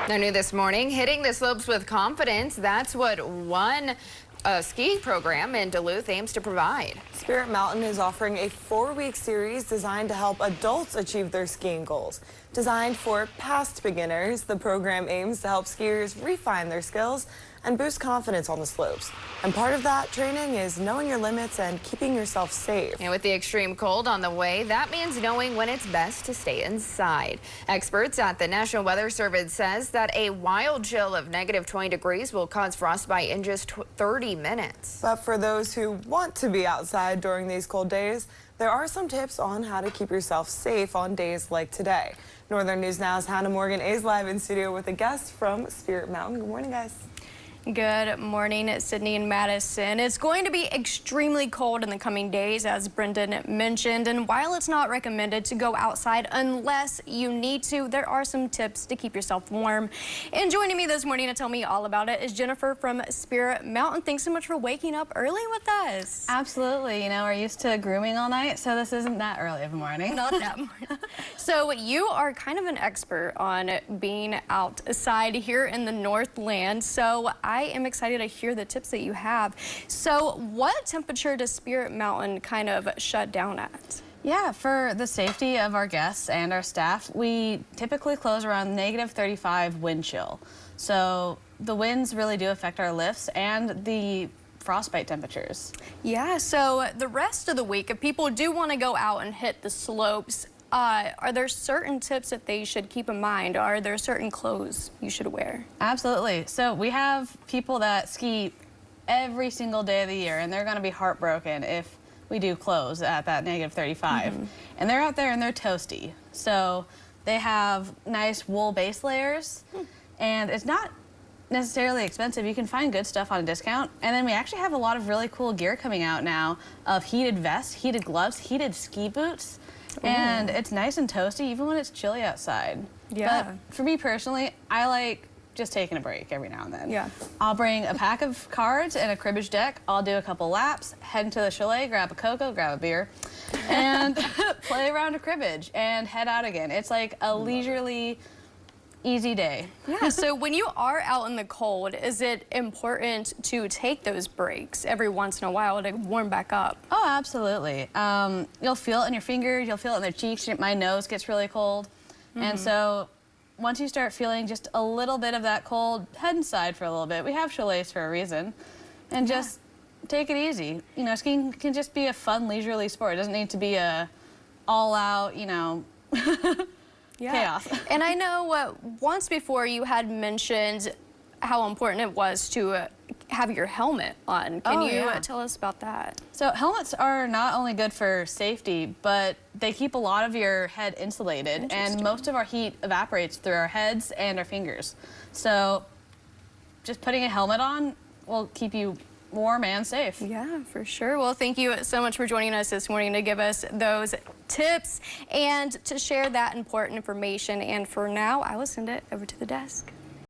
Now new this morning, hitting the slopes with confidence. That's what one ski program in Duluth aims to provide. Spirit Mountain is offering a 4-week series designed to help adults achieve their skiing goals. Designed for past beginners, the program aims to help skiers refine their skills and boost confidence on the slopes. And part of that training is knowing your limits and keeping yourself safe. And with the extreme cold on the way, that means knowing when it's best to stay inside. Experts at the National Weather Service says that a wild chill of -20 degrees will cause frostbite in just 30 minutes. But for those who want to be outside during these cold days, there are some tips on how to keep yourself safe on days like today. Northern News Now's Hannah Morgan is live in studio with a guest from Spirit Mountain. Good morning, guys. Good morning, Sydney and Madison. It's going to be extremely cold in the coming days, as Brendan mentioned. And while it's not recommended to go outside unless you need to, there are some tips to keep yourself warm. And joining me this morning to tell me all about it is Jennifer from Spirit Mountain. Thanks so much for waking up early with us. Absolutely. You know, we're used to grooming all night, so this isn't that early of a morning. Not that morning. So you are kind of an expert on being outside here in the Northland. So I am excited to hear the tips that you have. So what temperature does Spirit Mountain kind of shut down at? Yeah, for the safety of our guests and our staff, we typically close around -35 wind chill. So the winds really do affect our lifts and the frostbite temperatures. Yeah, so the rest of the week, if people do want to go out and hit the slopes, are there certain tips that they should keep in mind? Are there certain clothes you should wear? Absolutely. So we have people that ski every single day of the year, and they're going to be heartbroken if we do close at that -35. And they're out there and they're toasty. So they have nice wool base layers, and it's not necessarily expensive. You can find good stuff on a discount. And then we actually have a lot of really cool gear coming out now of heated vests, heated gloves, heated ski boots. And it's nice and toasty even when it's chilly outside. Yeah. But for me personally, I like just taking a break every now and then. Yeah. I'll bring a pack of cards and a cribbage deck. I'll do a couple laps, head into the chalet, grab a cocoa, grab a beer, and play around a cribbage and head out again. It's like a leisurely, easy day. Yeah, so when you are out in the cold, is it important to take those breaks every once in a while to warm back up? Oh, absolutely. You'll feel it in your fingers, you'll feel it in their cheeks. My nose gets really cold. And so once you start feeling just a little bit of that cold, head inside for a little bit. We have chalets for a reason. And just take it easy. You know, skiing can just be a fun, leisurely sport. It doesn't need to be a all-out, you know, chaos. And I know once before you had mentioned how important it was to have your helmet on. Can you tell us about that? So helmets are not only good for safety, but they keep a lot of your head insulated, and most of our heat evaporates through our heads and our fingers. So just putting a helmet on will keep you warm and safe. Yeah, for sure. Well, thank you so much for joining us this morning to give us those tips and to share that important information. And for now, I will send it over to the desk.